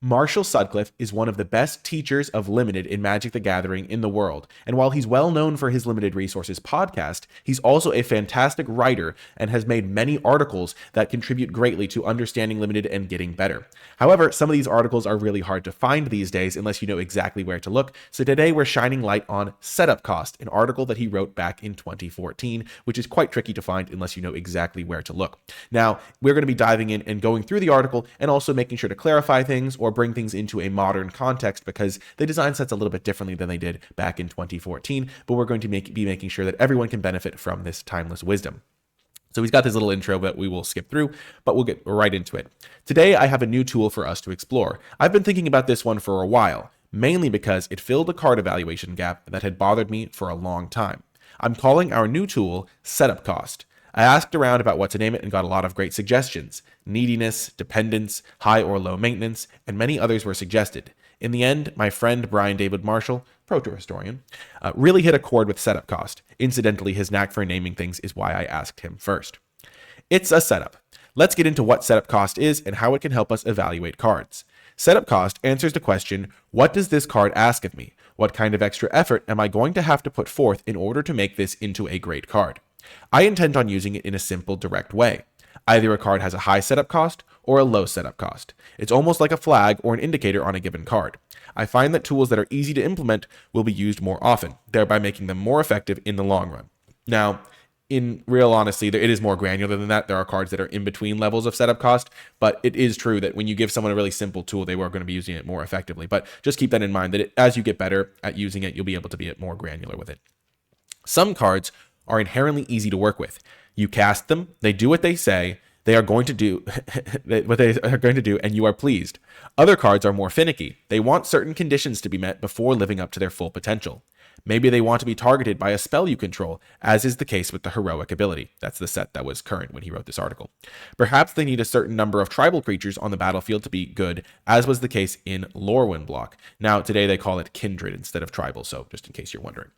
Marshall Sutcliffe is one of the best teachers of Limited in Magic the Gathering in the world, and while he's well known for his Limited Resources podcast, he's also a fantastic writer and has made many articles that contribute greatly to understanding Limited and getting better. However, some of these articles are really hard to find these days unless you know exactly where to look, so today we're shining light on Setup Cost, an article that he wrote back in 2014, which is quite tricky to find unless you know exactly where to look. Now, we're going to be diving in and going through the article and also making sure to clarify things or bring things into a modern context because they design sets a little bit differently than they did back in 2014, but we're going to be making sure that everyone can benefit from this timeless wisdom. So he's got this little intro that we will skip through, but we'll get right into it. Today, I have a new tool for us to explore. I've been thinking about this one for a while, mainly because it filled a card evaluation gap that had bothered me for a long time. I'm calling our new tool Setup Cost. I asked around about what to name it and got a lot of great suggestions. Neediness, dependence, high or low maintenance, and many others were suggested. In the end, my friend Brian David Marshall, proto historian, really hit a chord with Setup Cost. Incidentally, his knack for naming things is why I asked him first. It's a setup. Let's get into what Setup Cost is and how it can help us evaluate cards. Setup Cost answers the question, what does this card ask of me? What kind of extra effort am I going to have to put forth in order to make this into a great card? I intend on using it in a simple, direct way. Either a card has a high setup cost or a low setup cost. It's almost like a flag or an indicator on a given card. I find that tools that are easy to implement will be used more often, thereby making them more effective in the long run. Now, in real honesty, it is more granular than that. There are cards that are in between levels of setup cost, but it is true that when you give someone a really simple tool, they are going to be using it more effectively. But just keep that in mind that as you get better at using it, you'll be able to be more granular with it. Some cards are inherently easy to work with. You cast them, they do what they say, they are going to do what they are going to do, and you are pleased. Other cards are more finicky. They want certain conditions to be met before living up to their full potential. Maybe they want to be targeted by a spell you control, as is the case with the heroic ability. That's the set that was current when he wrote this article. Perhaps they need a certain number of tribal creatures on the battlefield to be good, as was the case in Lorwyn block. Now, today they call it kindred instead of tribal, so just in case you're wondering.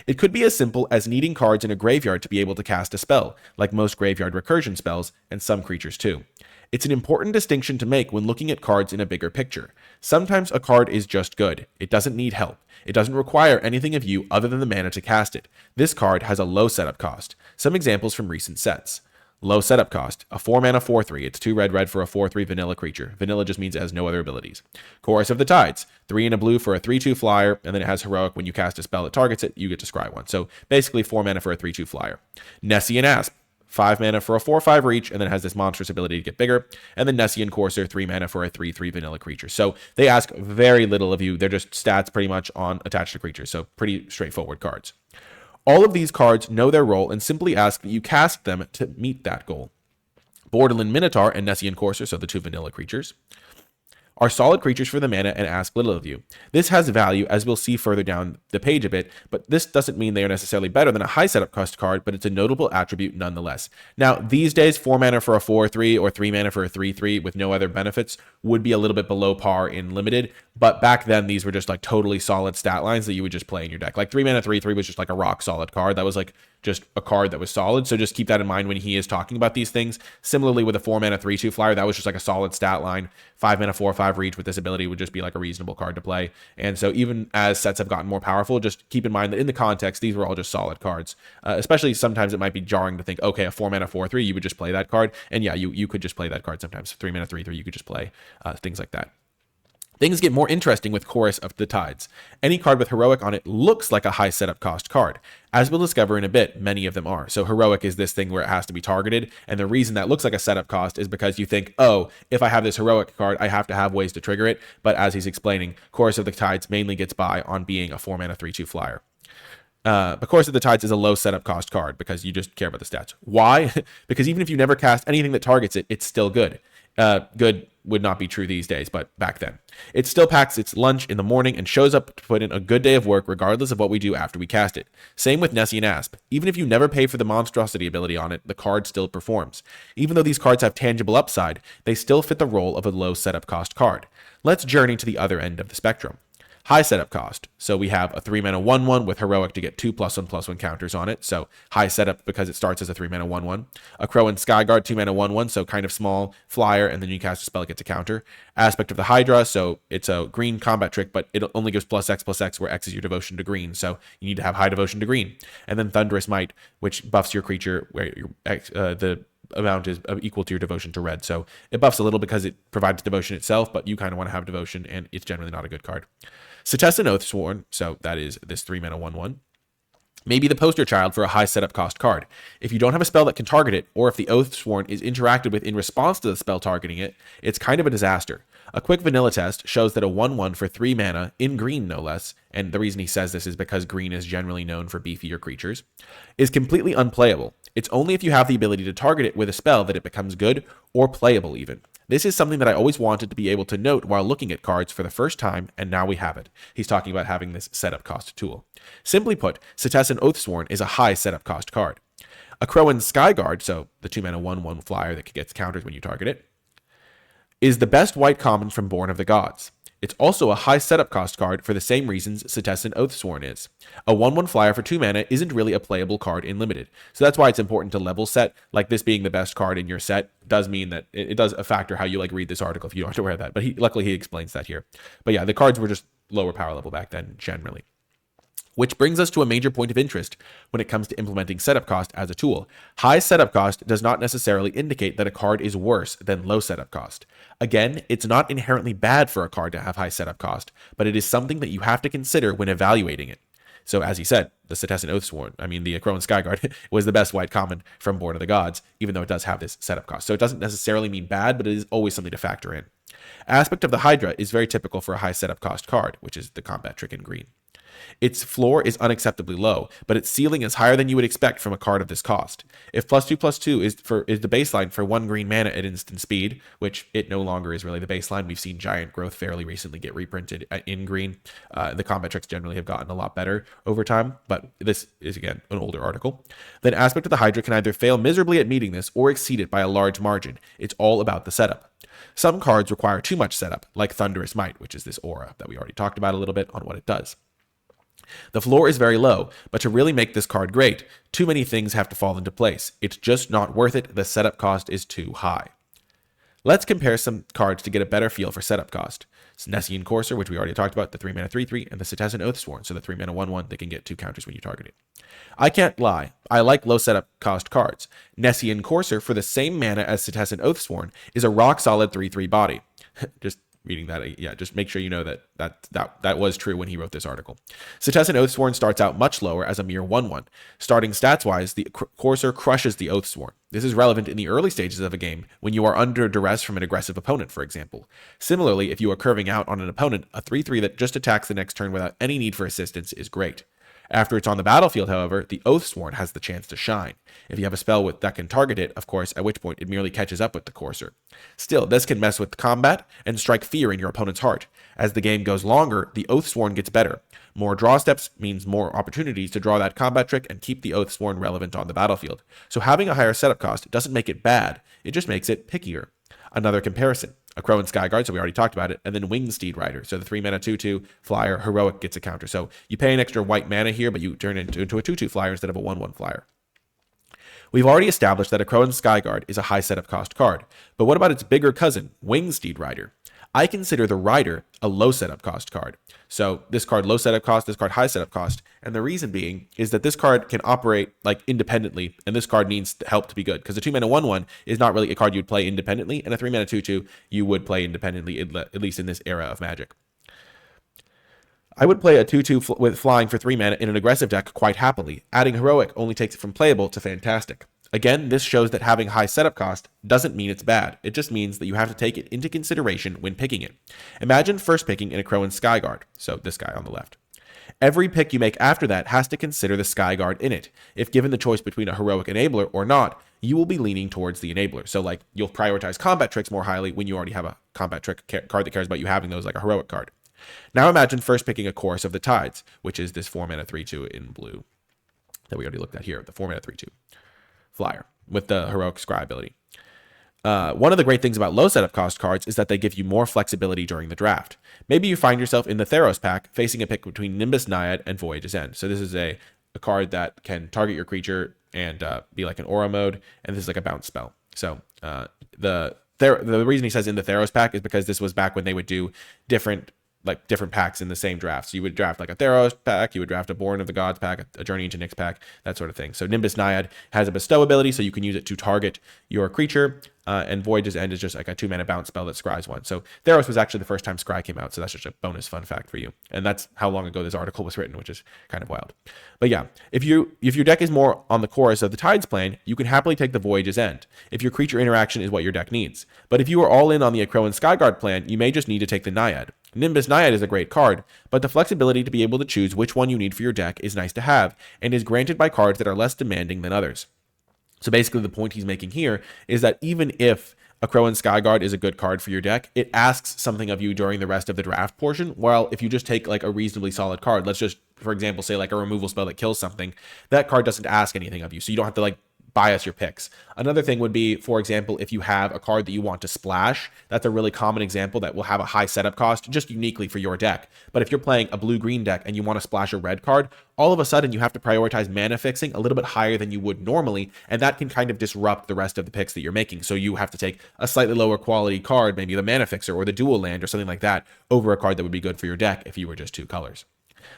It could be as simple as needing cards in a graveyard to be able to cast a spell, like most graveyard recursion spells, and some creatures too. It's an important distinction to make when looking at cards in a bigger picture. Sometimes a card is just good. It doesn't need help. It doesn't require anything of you other than the mana to cast it. This card has a low setup cost. Some examples from recent sets. Low setup cost, a 4 mana 4/3. It's 2 red for a 4/3 vanilla creature. Vanilla just means it has no other abilities. Chorus of the Tides, 3 and a blue for a 3/2 flyer, and then it has heroic. When you cast a spell that targets it, you get to scry one. So basically 4 mana for a 3/2 flyer. Nessian Asp, 5 mana for a 4/5 reach, and then it has this monstrous ability to get bigger. And then Nessian Courser, 3 mana for a 3/3 vanilla creature. So they ask very little of you. They're just stats pretty much on attached to creatures. So pretty straightforward cards. All of these cards know their role and simply ask that you cast them to meet that goal. Borderland Minotaur and Nessian Courser, so the 2 vanilla creatures, are solid creatures for the mana and ask little of you. This has value, as we'll see further down the page a bit, but this doesn't mean they are necessarily better than a high setup cost card, but it's a notable attribute nonetheless. Now, these days, 4 mana for a 4/3 or 3 mana for a 3/3 with no other benefits would be a little bit below par in Limited, but back then, these were just like totally solid stat lines that you would just play in your deck. Like 3 mana 3/3 was just like a rock solid card. That was like just a card that was solid. So just keep that in mind when he is talking about these things. Similarly, with a 4 mana 3/2 flyer, that was just like a solid stat line. 5 mana 4/5 reach with this ability would just be like a reasonable card to play. And so even as sets have gotten more powerful, just keep in mind that in the context, these were all just solid cards. Especially sometimes it might be jarring to think, okay, a 4 mana 4/3, you would just play that card. And yeah, you could just play that card sometimes. 3 mana 3/3, you could just play things like that. Things get more interesting with Chorus of the Tides. Any card with Heroic on it looks like a high setup cost card. As we'll discover in a bit, many of them are. So Heroic is this thing where it has to be targeted, and the reason that looks like a setup cost is because you think, oh, if I have this Heroic card, I have to have ways to trigger it. But as he's explaining, Chorus of the Tides mainly gets by on being a 4 mana 3/2 flyer. But Chorus of the Tides is a low setup cost card because you just care about the stats. Why? Because even if you never cast anything that targets it, it's still good. Good would not be true these days, but back then. It still packs its lunch in the morning and shows up to put in a good day of work regardless of what we do after we cast it. Same with Nessian Asp. Even if you never pay for the monstrosity ability on it, the card still performs. Even though these cards have tangible upside, they still fit the role of a low setup cost card. Let's journey to the other end of the spectrum. High setup cost. So we have a 3-mana 1/1 with Heroic to get 2+1/+1 counters on it. So high setup because it starts as a 3-mana 1/1. A Crow and Skyguard 2-mana 1/1, so kind of small flyer, and then you cast a spell, it gets a counter. Aspect of the Hydra, so it's a green combat trick, but it only gives +X/+X, where X is your devotion to green. So you need to have high devotion to green. And then Thunderous Might, which buffs your creature where the amount is equal to your devotion to red. So it buffs a little because it provides devotion itself, but you kind of want to have devotion, and it's generally not a good card. Setessan Oathsworn, so that is this 3-mana 1/1, may be the poster child for a high setup cost card. If you don't have a spell that can target it, or if the Oathsworn is interacted with in response to the spell targeting it, it's kind of a disaster. A quick vanilla test shows that a 1/1 for 3 mana, in green no less, and the reason he says this is because green is generally known for beefier creatures, is completely unplayable. It's only if you have the ability to target it with a spell that it becomes good, or playable even. This is something that I always wanted to be able to note while looking at cards for the first time, and now we have it. He's talking about having this setup cost tool. Simply put, Setessan Oathsworn is a high setup cost card. A Crow and Skyguard, so the 2-mana 1/1 flyer that gets counters when you target it, is the best white common from Born of the Gods. It's also a high setup cost card for the same reasons Setessan Oathsworn is. A 1/1 flyer for 2 mana isn't really a playable card in Limited, so that's why it's important to level set. Like this being the best card in your set does mean that it does a factor how you read this article if you aren't aware of that, but luckily he explains that here. But yeah, the cards were just lower power level back then generally. Which brings us to a major point of interest when it comes to implementing setup cost as a tool. High setup cost does not necessarily indicate that a card is worse than low setup cost. Again, it's not inherently bad for a card to have high setup cost, but it is something that you have to consider when evaluating it. So as he said, the Setessan Oathsworn, the Crow and Skyguard, was the best white common from Born of the Gods, even though it does have this setup cost. So it doesn't necessarily mean bad, but it is always something to factor in. Aspect of the Hydra is very typical for a high setup cost card, which is the combat trick in green. Its floor is unacceptably low, but its ceiling is higher than you would expect from a card of this cost. If +2/+2 is the baseline for 1 green mana at instant speed, which it no longer is really the baseline. We've seen Giant Growth fairly recently get reprinted in green. The combat tricks generally have gotten a lot better over time, but this is, again, an older article. Then Aspect of the Hydra can either fail miserably at meeting this or exceed it by a large margin. It's all about the setup. Some cards require too much setup, like Thunderous Might, which is this aura that we already talked about a little bit on what it does. The floor is very low, but to really make this card great, too many things have to fall into place. It's just not worth it. The setup cost is too high. Let's compare some cards to get a better feel for setup cost. Nessian Courser, which we already talked about, the 3-mana 3/3, and the Setessan Oathsworn, so the 3-mana 1/1 that can get 2 counters when you target it. I can't lie, I like low setup cost cards. Nessian Courser, for the same mana as Setessan Oathsworn, is a rock-solid 3/3 body. Just reading that, yeah, just make sure you know that was true when he wrote this article. Setessan Oathsworn starts out much lower as a mere 1/1. Starting stats-wise, the Courser crushes the Oathsworn. This is relevant in the early stages of a game when you are under duress from an aggressive opponent, for example. Similarly, if you are curving out on an opponent, a 3/3 that just attacks the next turn without any need for assistance is great. After it's on the battlefield, however, the Oathsworn has the chance to shine. If you have a spell that can target it, of course, at which point it merely catches up with the Courser. Still, this can mess with combat and strike fear in your opponent's heart. As the game goes longer, the Oathsworn gets better. More draw steps means more opportunities to draw that combat trick and keep the Oathsworn relevant on the battlefield. So having a higher setup cost doesn't make it bad, it just makes it pickier. Another comparison. A Crow and Skyguard, so we already talked about it, and then Wingsteed Rider, so the 3-mana 2/2 flyer, Heroic gets a counter. So you pay an extra white mana here, but you turn it into a 2/2 flyer instead of a 1/1 flyer. We've already established that a Crow and Skyguard is a high setup cost card, but what about its bigger cousin, Wingsteed Rider? I consider the Rider a low setup cost card. So this card low setup cost, this card high setup cost, and the reason being is that this card can operate independently, and this card needs help to be good, because a 2-mana 1/1 is not really a card you'd play independently, and a 3-mana 2/2 you would play independently, at least in this era of Magic. I would play a 2/2 with flying for 3 mana in an aggressive deck quite happily. Adding Heroic only takes it from playable to fantastic. Again, this shows that having high setup cost doesn't mean it's bad. It just means that you have to take it into consideration when picking it. Imagine first picking in a Crow and Skyguard, so this guy on the left. Every pick you make after that has to consider the Skyguard in it. If given the choice between a Heroic enabler or not, you will be leaning towards the enabler. So you'll prioritize combat tricks more highly when you already have a combat trick card that cares about you having those, like a Heroic card. Now imagine first picking a Chorus of the Tides, which is this 4-mana 3/2 in blue that we already looked at here, the 4-mana 3/2 flyer with the Heroic Scry ability. One of the great things about low setup cost cards is that they give you more flexibility during the draft. Maybe you find yourself in the Theros pack facing a pick between Nimbus Naiad and Voyage's End. So this is a card that can target your creature and be like an aura mode, and this is like a bounce spell. So the reason he says in the Theros pack is because this was back when they would do different packs in the same draft. So you would draft like a Theros pack, you would draft a Born of the Gods pack, a Journey into Nyx pack, that sort of thing. So Nimbus Naiad has a bestow ability, so you can use it to target your creature, and Voyage's End is just like a 2-mana bounce spell that scries one. So Theros was actually the first time Scry came out, so that's just a bonus fun fact for you. And that's how long ago this article was written, which is kind of wild. But yeah, if your deck is more on the chorus of the Tides plan, you can happily take the Voyage's End, if your creature interaction is what your deck needs. But if you are all in on the Akroan Skyguard plan, you may just need to take the Naiad. Nimbus Naiad is a great card, but the flexibility to be able to choose which one you need for your deck is nice to have, and is granted by cards that are less demanding than others. So basically the point he's making here is that even if Akroan Skyguard is a good card for your deck, it asks something of you during the rest of the draft portion, while if you just take like a reasonably solid card, let's just, for example, say like a removal spell that kills something, that card doesn't ask anything of you, so you don't have to like bias your picks. Another thing would be, for example, if you have a card that you want to splash, that's a really common example that will have a high setup cost just uniquely for your deck. But if you're playing a blue-green deck and you want to splash a red card, all of a sudden you have to prioritize mana fixing a little bit higher than you would normally, and that can kind of disrupt the rest of the picks that you're making. So you have to take a slightly lower quality card, maybe the mana fixer or the dual land or something like that, over a card that would be good for your deck if you were just 2 colors.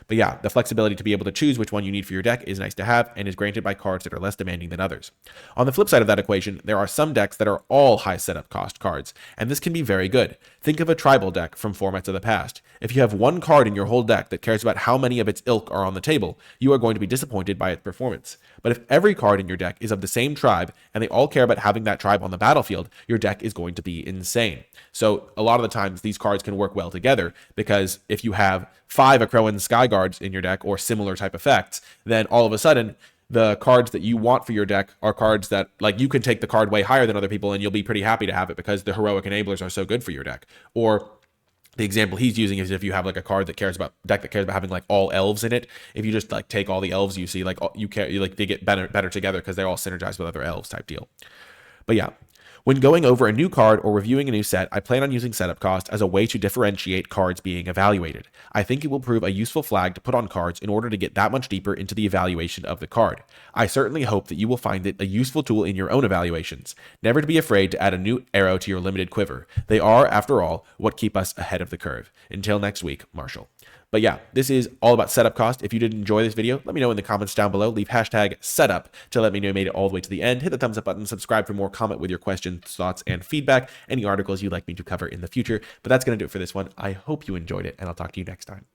But yeah, the flexibility to be able to choose which one you need for your deck is nice to have, and is granted by cards that are less demanding than others. On the flip side of that equation, there are some decks that are all high setup cost cards, and this can be very good. Think of a tribal deck from formats of the past. If you have one card in your whole deck that cares about how many of its ilk are on the table, you are going to be disappointed by its performance. But if every card in your deck is of the same tribe, and they all care about having that tribe on the battlefield, your deck is going to be insane. So a lot of the times these cards can work well together, because if you have 5 Akroan Skyguards in your deck or similar type effects, then all of a sudden the cards that you want for your deck are cards that, like, you can take the card way higher than other people and you'll be pretty happy to have it because the heroic enablers are so good for your deck. Or the example he's using is if you have like a card that cares about having like all elves in it, if you just like take all the elves you see, like they get better together because they're all synergized with other elves type deal. But yeah, when going over a new card or reviewing a new set, I plan on using setup cost as a way to differentiate cards being evaluated. I think it will prove a useful flag to put on cards in order to get that much deeper into the evaluation of the card. I certainly hope that you will find it a useful tool in your own evaluations. Never to be afraid to add a new arrow to your limited quiver. They are, after all, what keep us ahead of the curve. Until next week, Marshall. But yeah, this is all about setup cost. If you did enjoy this video, let me know in the comments down below. Leave hashtag setup to let me know you made it all the way to the end. Hit the thumbs up button, subscribe for more, comment with your questions, thoughts, and feedback, any articles you'd like me to cover in the future. But that's going to do it for this one. I hope you enjoyed it, and I'll talk to you next time.